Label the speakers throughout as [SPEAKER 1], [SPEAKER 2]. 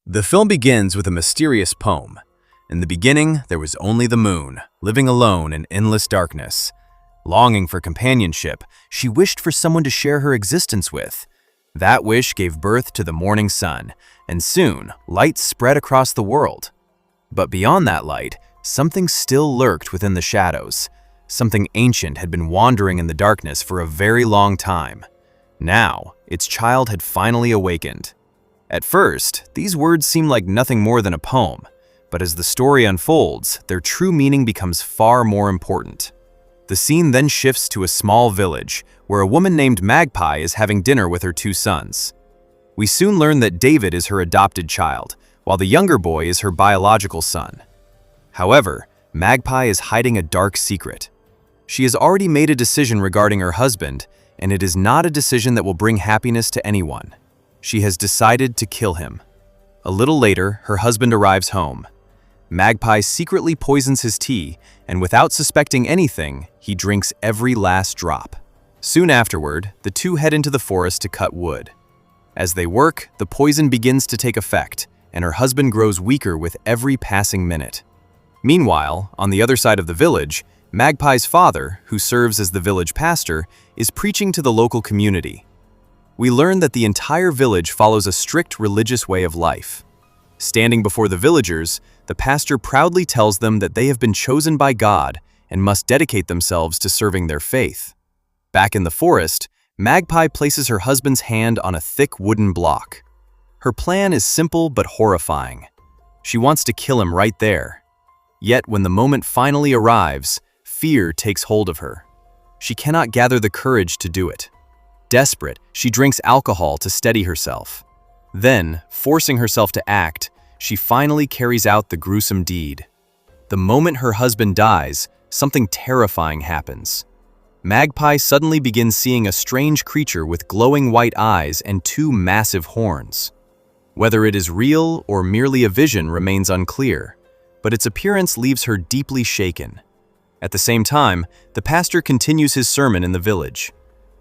[SPEAKER 1] The film begins with a mysterious poem. In the beginning, there was only the moon, living alone in endless darkness. Longing for companionship, she wished for someone to share her existence with. That wish gave birth to the morning sun, and soon, light spread across the world. But beyond that light, something still lurked within the shadows. Something ancient had been wandering in the darkness for a very long time. Now, its child had finally awakened. At first, these words seem like nothing more than a poem, but as the story unfolds, their true meaning becomes far more important. The scene then shifts to a small village, where a woman named Magpie is having dinner with her two sons. We soon learn that David is her adopted child, while the younger boy is her biological son. However, Magpie is hiding a dark secret. She has already made a decision regarding her husband, and it is not a decision that will bring happiness to anyone. She has decided to kill him. A little later, her husband arrives home. Magpie secretly poisons his tea, and without suspecting anything, he drinks every last drop. Soon afterward, the two head into the forest to cut wood. As they work, the poison begins to take effect, and her husband grows weaker with every passing minute. Meanwhile, on the other side of the village, Magpie's father, who serves as the village pastor, is preaching to the local community. We learn that the entire village follows a strict religious way of life. Standing before the villagers, the pastor proudly tells them that they have been chosen by God and must dedicate themselves to serving their faith. Back in the forest, Magpie places her husband's hand on a thick wooden block. Her plan is simple but horrifying. She wants to kill him right there. Yet when the moment finally arrives, fear takes hold of her. She cannot gather the courage to do it. Desperate, she drinks alcohol to steady herself. Then, forcing herself to act, she finally carries out the gruesome deed. The moment her husband dies, something terrifying happens. Magpie suddenly begins seeing a strange creature with glowing white eyes and two massive horns. Whether it is real or merely a vision remains unclear, but its appearance leaves her deeply shaken. At the same time, the pastor continues his sermon in the village.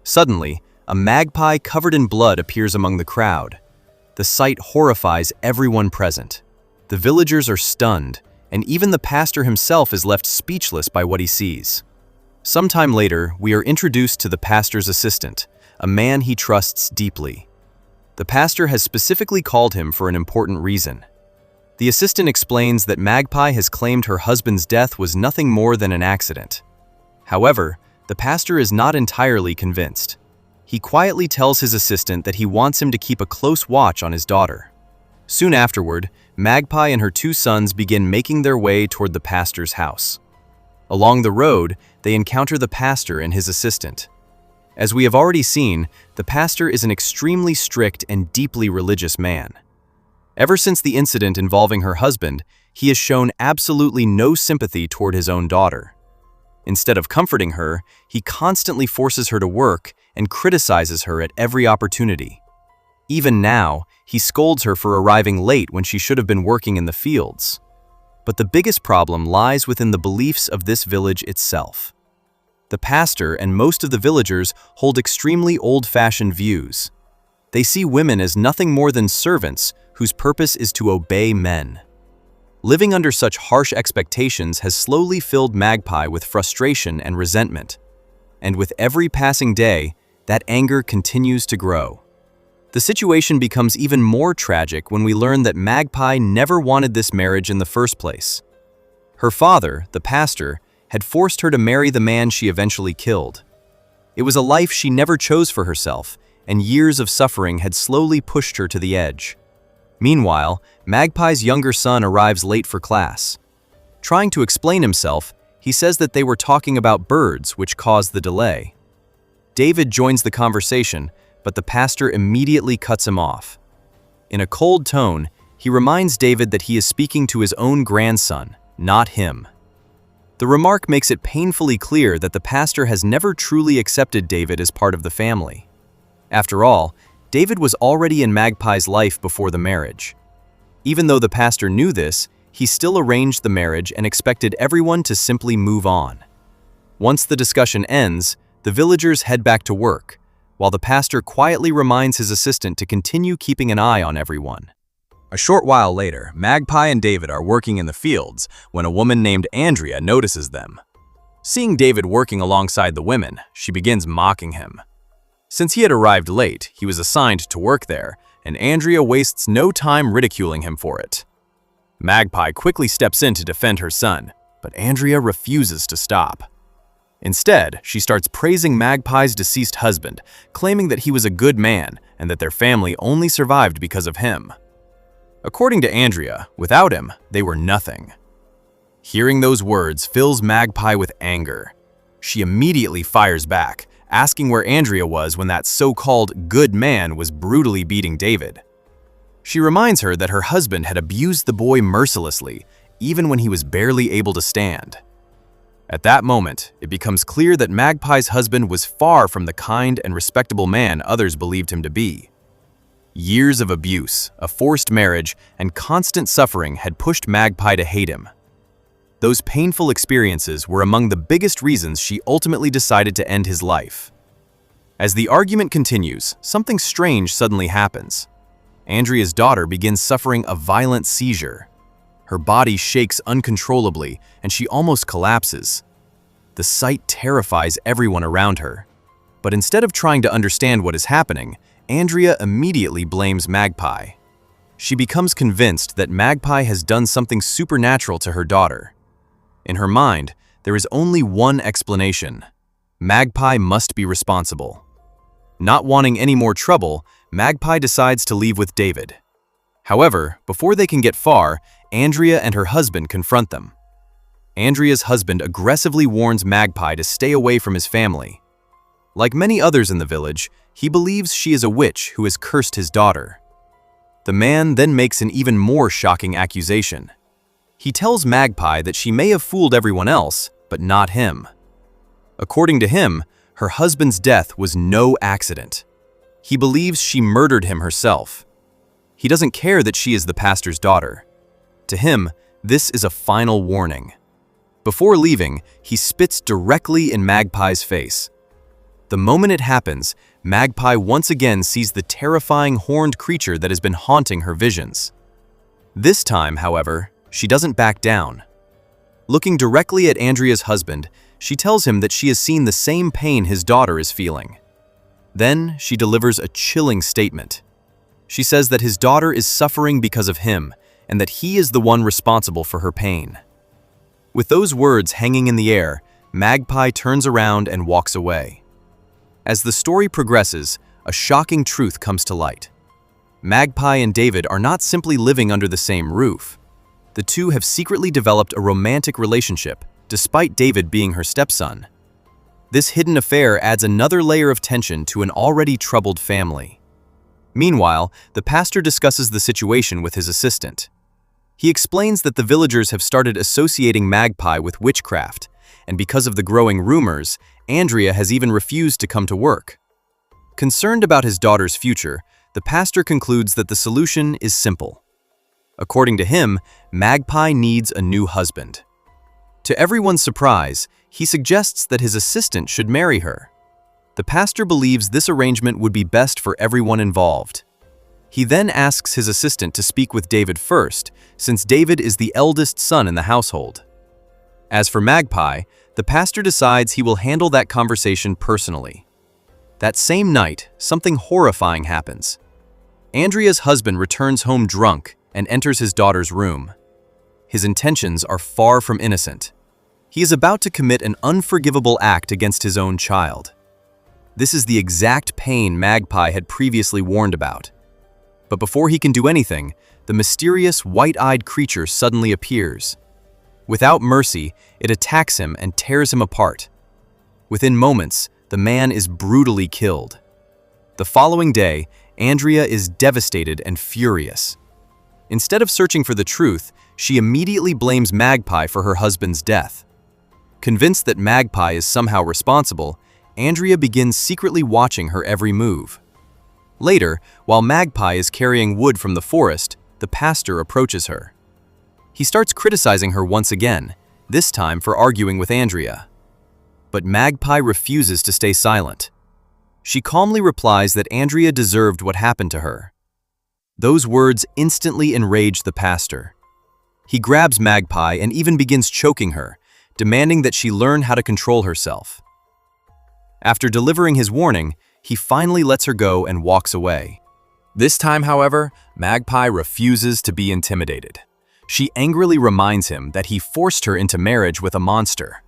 [SPEAKER 1] Suddenly, a magpie covered in blood appears among the crowd. The sight horrifies everyone present. The villagers are stunned, and even the pastor himself is left speechless by what he sees. Sometime later, we are introduced to the pastor's assistant, a man he trusts deeply. The pastor has specifically called him for an important reason. The assistant explains that Magpie has claimed her husband's death was nothing more than an accident. However, the pastor is not entirely convinced. He quietly tells his assistant that he wants him to keep a close watch on his daughter. Soon afterward, Magpie and her two sons begin making their way toward the pastor's house. Along the road, they encounter the pastor and his assistant. As we have already seen, the pastor is an extremely strict and deeply religious man. Ever since the incident involving her husband, he has shown absolutely no sympathy toward his own daughter. Instead of comforting her, he constantly forces her to work and criticizes her at every opportunity. Even now, he scolds her for arriving late when she should have been working in the fields. But the biggest problem lies within the beliefs of this village itself. The pastor and most of the villagers hold extremely old-fashioned views. They see women as nothing more than servants whose purpose is to obey men. Living under such harsh expectations has slowly filled Magpie with frustration and resentment. And with every passing day, that anger continues to grow. The situation becomes even more tragic when we learn that Magpie never wanted this marriage in the first place. Her father, the pastor, had forced her to marry the man she eventually killed. It was a life she never chose for herself, and years of suffering had slowly pushed her to the edge. Meanwhile, Magpie's younger son arrives late for class. Trying to explain himself, he says that they were talking about birds, which caused the delay. David joins the conversation, but the pastor immediately cuts him off. In a cold tone, he reminds David that he is speaking to his own grandson, not him. The remark makes it painfully clear that the pastor has never truly accepted David as part of the family. After all, David was already in Magpie's life before the marriage. Even though the pastor knew this, he still arranged the marriage and expected everyone to simply move on. Once the discussion ends, the villagers head back to work, while the pastor quietly reminds his assistant to continue keeping an eye on everyone. A short while later, Magpie and David are working in the fields when a woman named Andrea notices them. Seeing David working alongside the women, she begins mocking him. Since he had arrived late, he was assigned to work there, and Andrea wastes no time ridiculing him for it. Magpie quickly steps in to defend her son, but Andrea refuses to stop. Instead, she starts praising Magpie's deceased husband, claiming that he was a good man and that their family only survived because of him. According to Andrea, without him, they were nothing. Hearing those words fills Magpie with anger. She immediately fires back, asking where Andrea was when that so-called good man was brutally beating David. She reminds her that her husband had abused the boy mercilessly, even when he was barely able to stand. At that moment, it becomes clear that Magpie's husband was far from the kind and respectable man others believed him to be. Years of abuse, a forced marriage, and constant suffering had pushed Magpie to hate him. Those painful experiences were among the biggest reasons she ultimately decided to end his life. As the argument continues, something strange suddenly happens. Andrea's daughter begins suffering a violent seizure. Her body shakes uncontrollably, and she almost collapses. The sight terrifies everyone around her. But instead of trying to understand what is happening, Andrea immediately blames Magpie. She becomes convinced that Magpie has done something supernatural to her daughter. In her mind, there is only one explanation. Magpie must be responsible. Not wanting any more trouble, Magpie decides to leave with David. However, before they can get far, Andrea and her husband confront them. Andrea's husband aggressively warns Magpie to stay away from his family. Like many others in the village, he believes she is a witch who has cursed his daughter. The man then makes an even more shocking accusation. He tells Magpie that she may have fooled everyone else, but not him. According to him, her husband's death was no accident. He believes she murdered him herself. He doesn't care that she is the pastor's daughter. To him, this is a final warning. Before leaving, he spits directly in Magpie's face. The moment it happens, Magpie once again sees the terrifying horned creature that has been haunting her visions. This time, however, she doesn't back down. Looking directly at Andrea's husband, she tells him that she has seen the same pain his daughter is feeling. Then she delivers a chilling statement. She says that his daughter is suffering because of him, and that he is the one responsible for her pain. With those words hanging in the air, Magpie turns around and walks away. As the story progresses, a shocking truth comes to light. Magpie and David are not simply living under the same roof. The two have secretly developed a romantic relationship, despite David being her stepson. This hidden affair adds another layer of tension to an already troubled family. Meanwhile, the pastor discusses the situation with his assistant. He explains that the villagers have started associating Magpie with witchcraft, and because of the growing rumors, Andrea has even refused to come to work. Concerned about his daughter's future, the pastor concludes that the solution is simple. According to him, Magpie needs a new husband. To everyone's surprise, he suggests that his assistant should marry her. The pastor believes this arrangement would be best for everyone involved. He then asks his assistant to speak with David first, since David is the eldest son in the household. As for Magpie, the pastor decides he will handle that conversation personally. That same night, something horrifying happens. Andrea's husband returns home drunk and enters his daughter's room. His intentions are far from innocent. He is about to commit an unforgivable act against his own child. This is the exact pain Magpie had previously warned about. But before he can do anything, the mysterious white-eyed creature suddenly appears. Without mercy, it attacks him and tears him apart. Within moments, the man is brutally killed. The following day, Andrea is devastated and furious. Instead of searching for the truth, she immediately blames Magpie for her husband's death. Convinced that Magpie is somehow responsible, Andrea begins secretly watching her every move. Later, while Magpie is carrying wood from the forest, the pastor approaches her. He starts criticizing her once again, this time for arguing with Andrea. But Magpie refuses to stay silent. She calmly replies that Andrea deserved what happened to her. Those words instantly enrage the pastor. He grabs Magpie and even begins choking her, demanding that she learn how to control herself. After delivering his warning, he finally lets her go and walks away. This time, however, Magpie refuses to be intimidated. She angrily reminds him that he forced her into marriage with a monster.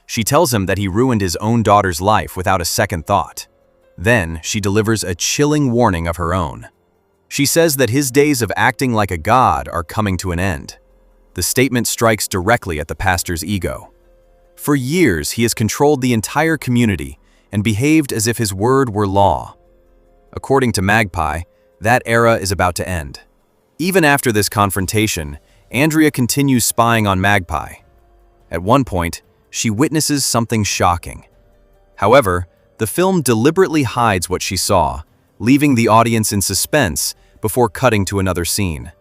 [SPEAKER 1] She tells him that he ruined his own daughter's life without a second thought. Then, she delivers a chilling warning of her own. She says that his days of acting like a god are coming to an end. The statement strikes directly at the pastor's ego. For years, he has controlled the entire community and behaved as if his word were law. According to Magpie, that era is about to end. Even after this confrontation, Andrea continues spying on Magpie. At one point, she witnesses something shocking. However, the film deliberately hides what she saw, leaving the audience in suspense before cutting to another scene.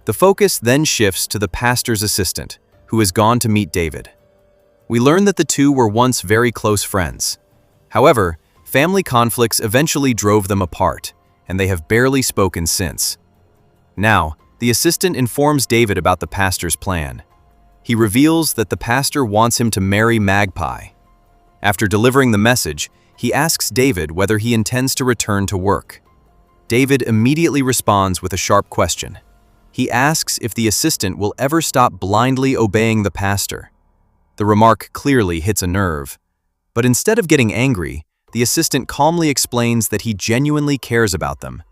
[SPEAKER 1] The focus then shifts to the pastor's assistant, who has gone to meet David. We learn that the two were once very close friends. However, family conflicts eventually drove them apart, and they have barely spoken since. Now, the assistant informs David about the pastor's plan. He reveals that the pastor wants him to marry Magpie. After delivering the message, he asks David whether he intends to return to work. David immediately responds with a sharp question. He asks if the assistant will ever stop blindly obeying the pastor. The remark clearly hits a nerve. But instead of getting angry, the assistant calmly explains that he genuinely cares about them.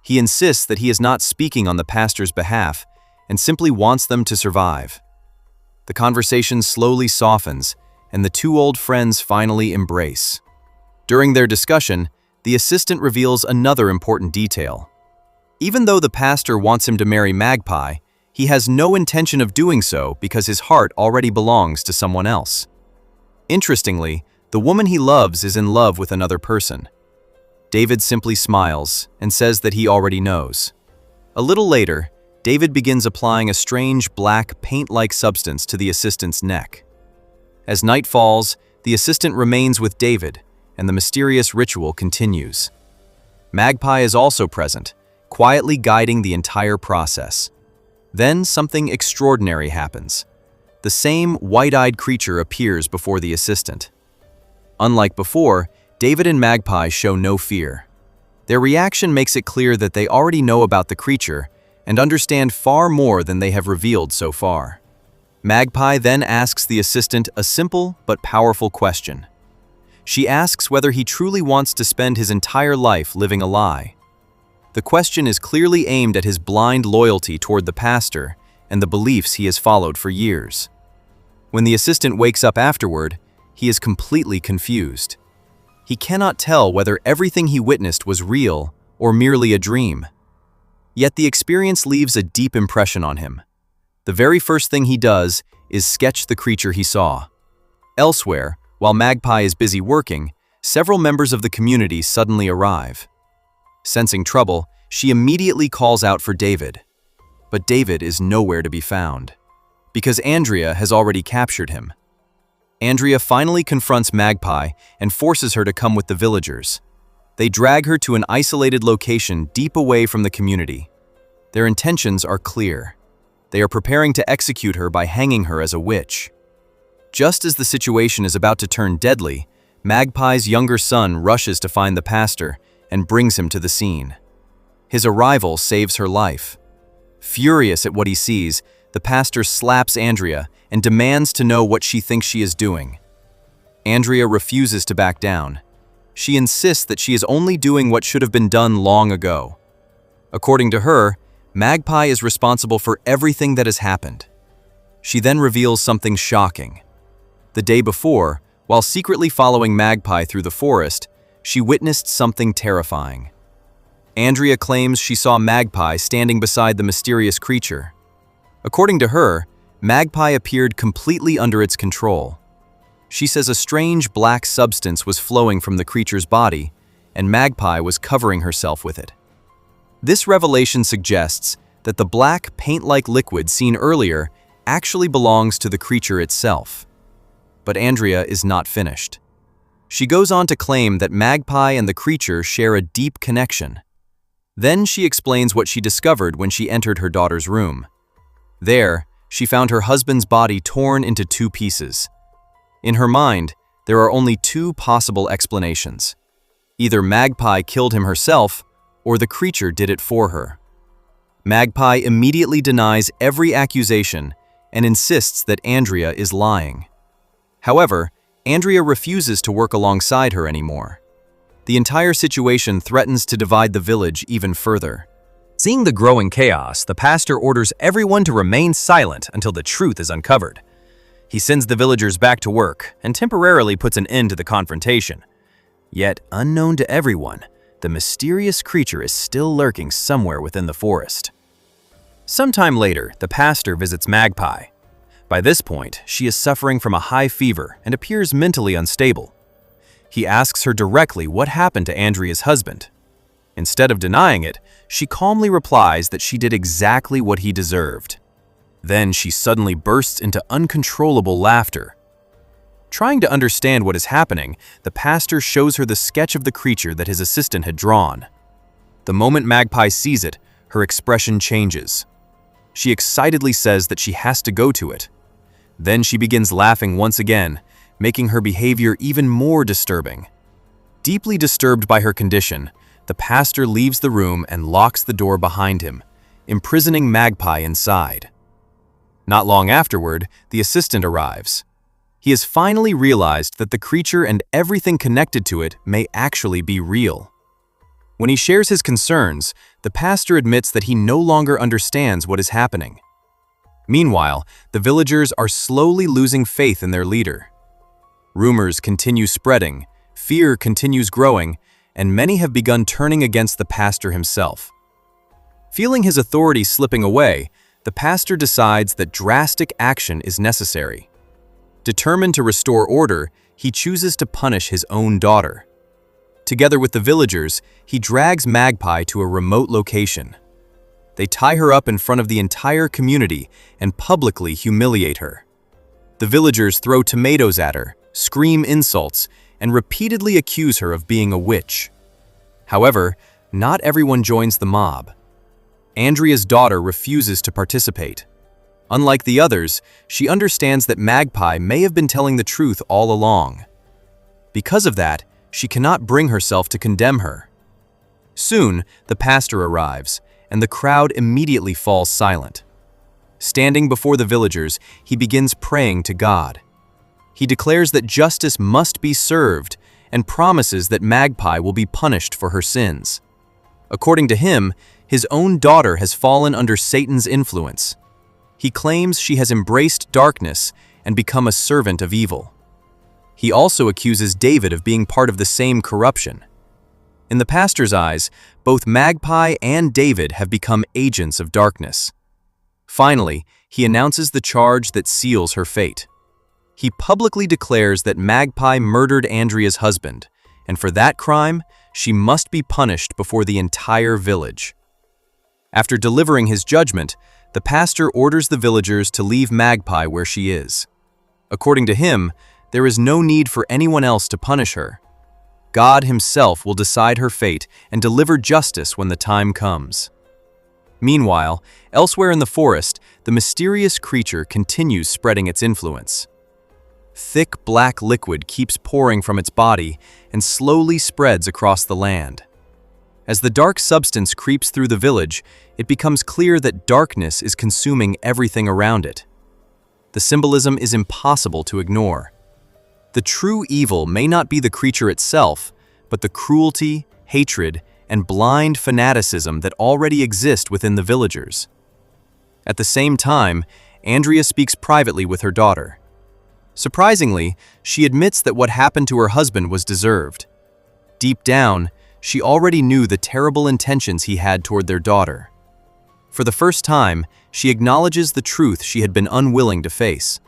[SPEAKER 1] He insists that he is not speaking on the pastor's behalf and simply wants them to survive. The conversation slowly softens, and the two old friends finally embrace. During their discussion, the assistant reveals another important detail. Even though the pastor wants him to marry Magpie, he has no intention of doing so because his heart already belongs to someone else. Interestingly, the woman he loves is in love with another person. David simply smiles and says that he already knows. A little later, David begins applying a strange black paint-like substance to the assistant's neck. As night falls, the assistant remains with David, and the mysterious ritual continues. Magpie is also present, quietly guiding the entire process. Then something extraordinary happens. The same white-eyed creature appears before the assistant. Unlike before, David and Magpie show no fear. Their reaction makes it clear that they already know about the creature and understand far more than they have revealed so far. Magpie then asks the assistant a simple but powerful question. She asks whether he truly wants to spend his entire life living a lie. The question is clearly aimed at his blind loyalty toward the pastor and the beliefs he has followed for years. When the assistant wakes up afterward, he is completely confused. He cannot tell whether everything he witnessed was real or merely a dream. Yet the experience leaves a deep impression on him. The very first thing he does is sketch the creature he saw. Elsewhere, while Magpie is busy working, several members of the community suddenly arrive. Sensing trouble, she immediately calls out for David. But David is nowhere to be found, because Andrea has already captured him. Andrea finally confronts Magpie and forces her to come with the villagers. They drag her to an isolated location deep away from the community. Their intentions are clear. They are preparing to execute her by hanging her as a witch. Just as the situation is about to turn deadly, Magpie's younger son rushes to find the pastor and brings him to the scene. His arrival saves her life. Furious at what he sees, the pastor slaps Andrea and demands to know what she thinks she is doing. Andrea refuses to back down. She insists that she is only doing what should have been done long ago. According to her, Magpie is responsible for everything that has happened. She then reveals something shocking. The day before, while secretly following Magpie through the forest, she witnessed something terrifying. Andrea claims she saw Magpie standing beside the mysterious creature. According to her, Magpie appeared completely under its control. She says a strange black substance was flowing from the creature's body, and Magpie was covering herself with it. This revelation suggests that the black paint-like liquid seen earlier actually belongs to the creature itself. But Andrea is not finished. She goes on to claim that Magpie and the creature share a deep connection. Then she explains what she discovered when she entered her daughter's room. There, she found her husband's body torn into two pieces. In her mind, there are only two possible explanations. Either Magpie killed him herself, or the creature did it for her. Magpie immediately denies every accusation and insists that Andrea is lying. However, Andrea refuses to work alongside her anymore. The entire situation threatens to divide the village even further. Seeing the growing chaos, the pastor orders everyone to remain silent until the truth is uncovered. He sends the villagers back to work and temporarily puts an end to the confrontation. Yet, unknown to everyone, the mysterious creature is still lurking somewhere within the forest. Sometime later, the pastor visits Magpie. By this point, she is suffering from a high fever and appears mentally unstable. He asks her directly what happened to Andrea's husband. Instead of denying it, she calmly replies that she did exactly what he deserved. Then she suddenly bursts into uncontrollable laughter. Trying to understand what is happening, the pastor shows her the sketch of the creature that his assistant had drawn. The moment Magpie sees it, her expression changes. She excitedly says that she has to go to it. Then she begins laughing once again, making her behavior even more disturbing. Deeply disturbed by her condition, the pastor leaves the room and locks the door behind him, imprisoning Magpie inside. Not long afterward, the assistant arrives. He has finally realized that the creature and everything connected to it may actually be real. When he shares his concerns, the pastor admits that he no longer understands what is happening. Meanwhile, the villagers are slowly losing faith in their leader. Rumors continue spreading, fear continues growing, and many have begun turning against the pastor himself. Feeling his authority slipping away, the pastor decides that drastic action is necessary. Determined to restore order, he chooses to punish his own daughter. Together with the villagers, he drags Magpie to a remote location. They tie her up in front of the entire community and publicly humiliate her. The villagers throw tomatoes at her, scream insults, and repeatedly accuse her of being a witch. However, not everyone joins the mob. Andrea's daughter refuses to participate. Unlike the others, she understands that Magpie may have been telling the truth all along. Because of that, she cannot bring herself to condemn her. Soon, the pastor arrives, and the crowd immediately falls silent. Standing before the villagers, he begins praying to God. He declares that justice must be served and promises that Magpie will be punished for her sins. According to him, his own daughter has fallen under Satan's influence. He claims she has embraced darkness and become a servant of evil. He also accuses David of being part of the same corruption. In the pastor's eyes, both Magpie and David have become agents of darkness. Finally, he announces the charge that seals her fate. He publicly declares that Magpie murdered Andrea's husband, and for that crime, she must be punished before the entire village. After delivering his judgment, the pastor orders the villagers to leave Magpie where she is. According to him, there is no need for anyone else to punish her. God himself will decide her fate and deliver justice when the time comes. Meanwhile, elsewhere in the forest, the mysterious creature continues spreading its influence. Thick black liquid keeps pouring from its body and slowly spreads across the land. As the dark substance creeps through the village, it becomes clear that darkness is consuming everything around it. The symbolism is impossible to ignore. The true evil may not be the creature itself, but the cruelty, hatred, and blind fanaticism that already exist within the villagers. At the same time, Andrea speaks privately with her daughter. Surprisingly, she admits that what happened to her husband was deserved. Deep down, she already knew the terrible intentions he had toward their daughter. For the first time, she acknowledges the truth she had been unwilling to face.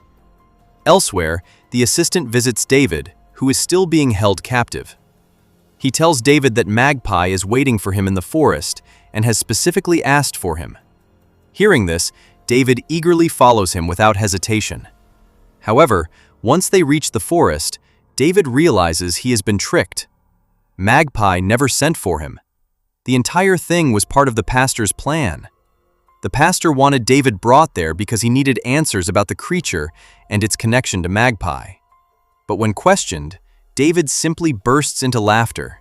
[SPEAKER 1] Elsewhere, the assistant visits David, who is still being held captive. He tells David that Magpie is waiting for him in the forest and has specifically asked for him. Hearing this, David eagerly follows him without hesitation. However, once they reach the forest, David realizes he has been tricked. Magpie never sent for him. The entire thing was part of the pastor's plan. The pastor wanted David brought there because he needed answers about the creature and its connection to Magpie. But when questioned, David simply bursts into laughter.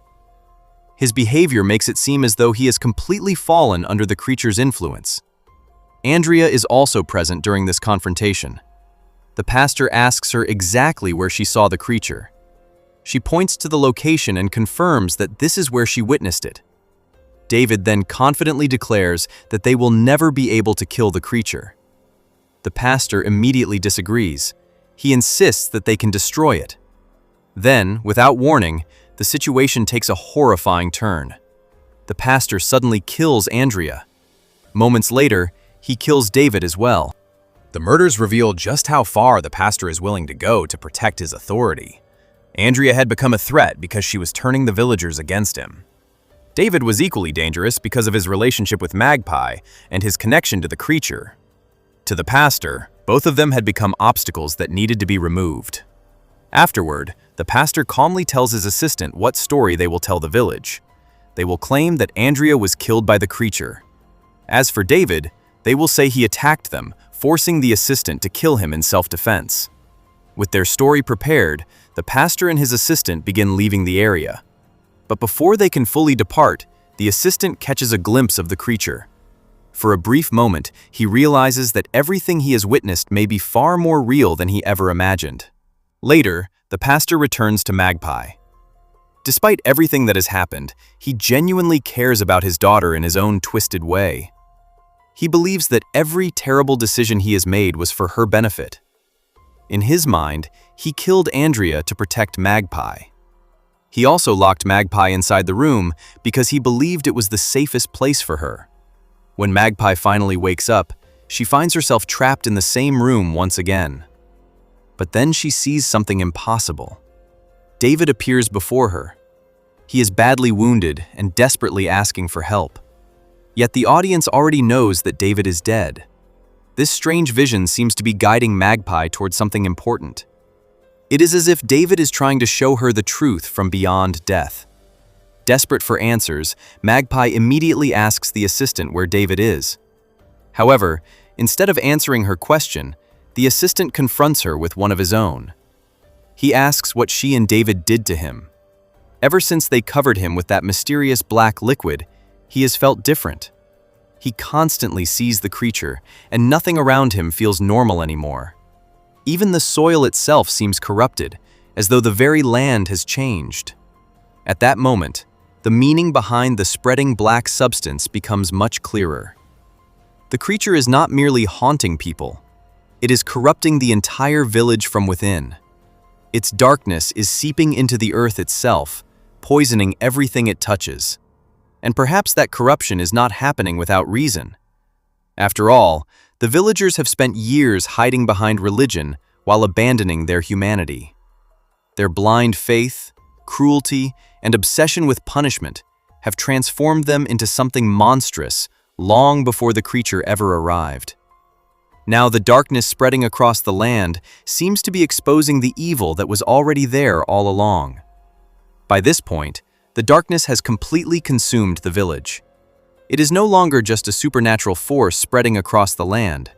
[SPEAKER 1] His behavior makes it seem as though he has completely fallen under the creature's influence. Andrea is also present during this confrontation. The pastor asks her exactly where she saw the creature. She points to the location and confirms that this is where she witnessed it. David then confidently declares that they will never be able to kill the creature. The pastor immediately disagrees. He insists that they can destroy it. Then, without warning, the situation takes a horrifying turn. The pastor suddenly kills Andrea. Moments later, he kills David as well. The murders reveal just how far the pastor is willing to go to protect his authority. Andrea had become a threat because she was turning the villagers against him. David was equally dangerous because of his relationship with Magpie and his connection to the creature. To the pastor, both of them had become obstacles that needed to be removed. Afterward, the pastor calmly tells his assistant what story they will tell the village. They will claim that Andrea was killed by the creature. As for David, they will say he attacked them, forcing the assistant to kill him in self-defense. With their story prepared, the pastor and his assistant begin leaving the area. But before they can fully depart, the assistant catches a glimpse of the creature. For a brief moment, he realizes that everything he has witnessed may be far more real than he ever imagined. Later, the pastor returns to Magpie. Despite everything that has happened, he genuinely cares about his daughter in his own twisted way. He believes that every terrible decision he has made was for her benefit. In his mind, he killed Andrea to protect Magpie. He also locked Magpie inside the room because he believed it was the safest place for her. When Magpie finally wakes up, she finds herself trapped in the same room once again. But then she sees something impossible. David appears before her. He is badly wounded and desperately asking for help. Yet the audience already knows that David is dead. This strange vision seems to be guiding Magpie towards something important. It is as if David is trying to show her the truth from beyond death. Desperate for answers, Magpie immediately asks the assistant where David is. However, instead of answering her question, the assistant confronts her with one of his own. He asks what she and David did to him. Ever since they covered him with that mysterious black liquid, he has felt different. He constantly sees the creature, and nothing around him feels normal anymore. Even the soil itself seems corrupted, as though the very land has changed. At that moment, the meaning behind the spreading black substance becomes much clearer. The creature is not merely haunting people. It is corrupting the entire village from within. Its darkness is seeping into the earth itself, poisoning everything it touches. And perhaps that corruption is not happening without reason. After all, the villagers have spent years hiding behind religion while abandoning their humanity. Their blind faith, cruelty, and obsession with punishment have transformed them into something monstrous long before the creature ever arrived. Now the darkness spreading across the land seems to be exposing the evil that was already there all along. By this point, the darkness has completely consumed the village. It is no longer just a supernatural force spreading across the land.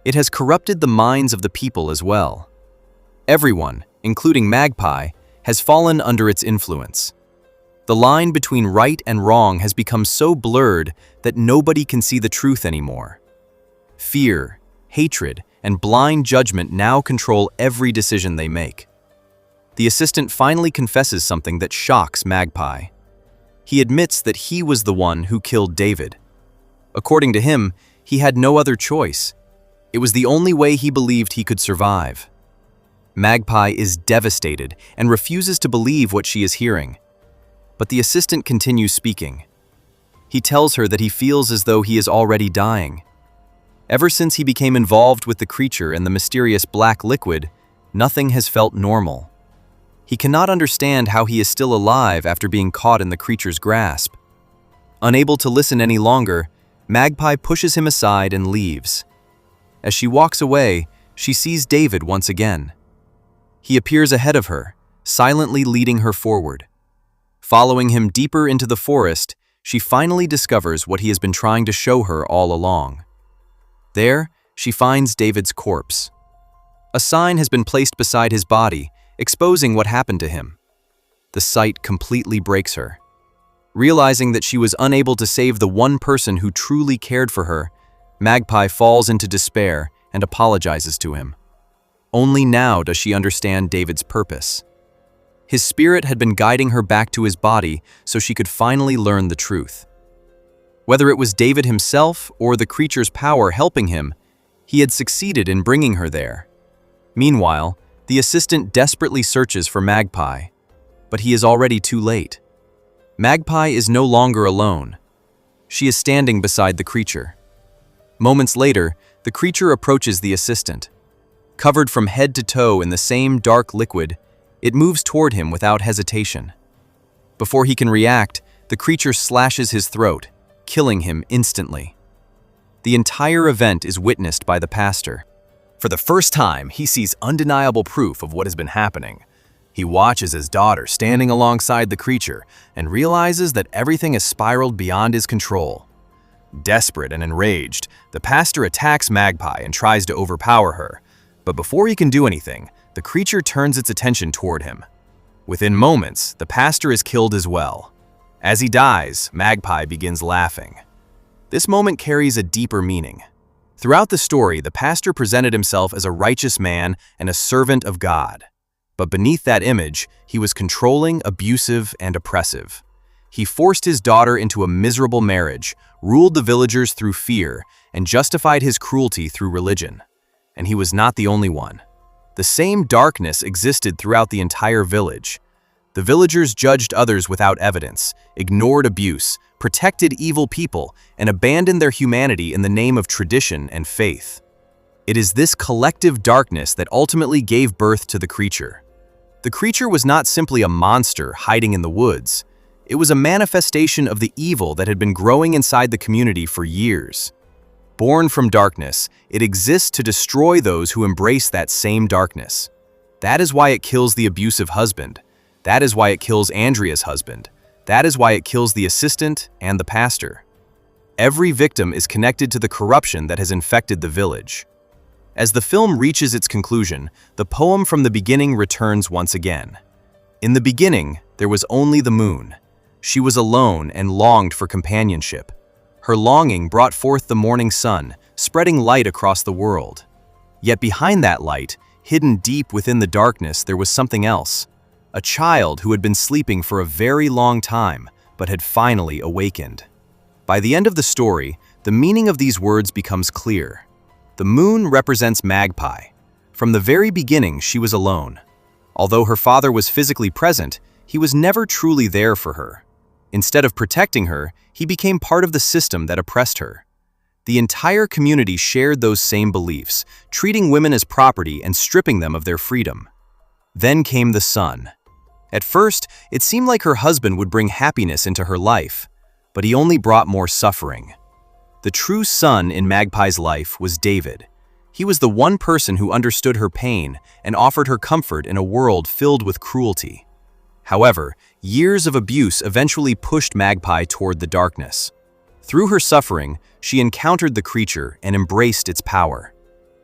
[SPEAKER 1] It has corrupted the minds of the people as well. Everyone, including Magpie, has fallen under its influence. The line between right and wrong has become so blurred that nobody can see the truth anymore. Fear, hatred, and blind judgment now control every decision they make. The assistant finally confesses something that shocks Magpie. He admits that he was the one who killed David. According to him, he had no other choice. It was the only way he believed he could survive. Magpie is devastated and refuses to believe what she is hearing. But the assistant continues speaking. He tells her that he feels as though he is already dying. Ever since he became involved with the creature and the mysterious black liquid, nothing has felt normal. He cannot understand how he is still alive after being caught in the creature's grasp. Unable to listen any longer, Magpie pushes him aside and leaves. As she walks away, she sees David once again. He appears ahead of her, silently leading her forward. Following him deeper into the forest, she finally discovers what he has been trying to show her all along. There, she finds David's corpse. A sign has been placed beside his body, exposing what happened to him. The sight completely breaks her. Realizing that she was unable to save the one person who truly cared for her, Magpie falls into despair and apologizes to him. Only now does she understand David's purpose. His spirit had been guiding her back to his body so she could finally learn the truth. Whether it was David himself or the creature's power helping him, he had succeeded in bringing her there. Meanwhile, the assistant desperately searches for Magpie, but he is already too late. Magpie is no longer alone. She is standing beside the creature. Moments later, the creature approaches the assistant. Covered from head to toe in the same dark liquid, it moves toward him without hesitation. Before he can react, the creature slashes his throat, killing him instantly. The entire event is witnessed by the pastor. For the first time, he sees undeniable proof of what has been happening. He watches his daughter standing alongside the creature and realizes that everything has spiraled beyond his control. Desperate and enraged, the pastor attacks Magpie and tries to overpower her. But before he can do anything, the creature turns its attention toward him. Within moments, the pastor is killed as well. As he dies, Magpie begins laughing. This moment carries a deeper meaning. Throughout the story, the pastor presented himself as a righteous man and a servant of God. But beneath that image, he was controlling, abusive, and oppressive. He forced his daughter into a miserable marriage, ruled the villagers through fear, and justified his cruelty through religion. And he was not the only one. The same darkness existed throughout the entire village. The villagers judged others without evidence, ignored abuse, protected evil people, and abandoned their humanity in the name of tradition and faith. It is this collective darkness that ultimately gave birth to the creature. The creature was not simply a monster hiding in the woods. It was a manifestation of the evil that had been growing inside the community for years. Born from darkness, it exists to destroy those who embrace that same darkness. That is why it kills the abusive husband. That is why it kills Andrea's husband. That is why it kills the assistant and the pastor. Every victim is connected to the corruption that has infected the village. As the film reaches its conclusion, the poem from the beginning returns once again. In the beginning, there was only the moon. She was alone and longed for companionship. Her longing brought forth the morning sun, spreading light across the world. Yet behind that light, hidden deep within the darkness, there was something else. A child who had been sleeping for a very long time, but had finally awakened. By the end of the story, the meaning of these words becomes clear. The moon represents Magpie. From the very beginning, she was alone. Although her father was physically present, he was never truly there for her. Instead of protecting her, he became part of the system that oppressed her. The entire community shared those same beliefs, treating women as property and stripping them of their freedom. Then came the sun. At first, it seemed like her husband would bring happiness into her life, but he only brought more suffering. The true sun in Magpie's life was David. He was the one person who understood her pain and offered her comfort in a world filled with cruelty. However, years of abuse eventually pushed Magpie toward the darkness. Through her suffering, she encountered the creature and embraced its power.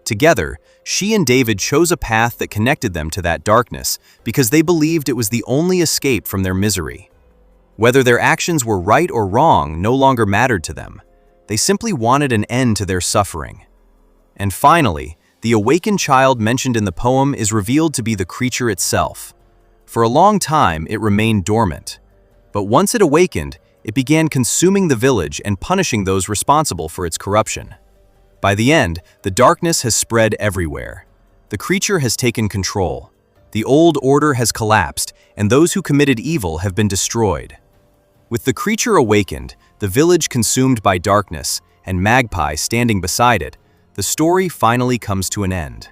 [SPEAKER 1] Together, she and David chose a path that connected them to that darkness because they believed it was the only escape from their misery. Whether their actions were right or wrong no longer mattered to them. They simply wanted an end to their suffering. And finally, the awakened child mentioned in the poem is revealed to be the creature itself. For a long time, it remained dormant. But once it awakened, it began consuming the village and punishing those responsible for its corruption. By the end, the darkness has spread everywhere. The creature has taken control. The old order has collapsed, and those who committed evil have been destroyed. With the creature awakened, the village consumed by darkness, and Magpie standing beside it, the story finally comes to an end.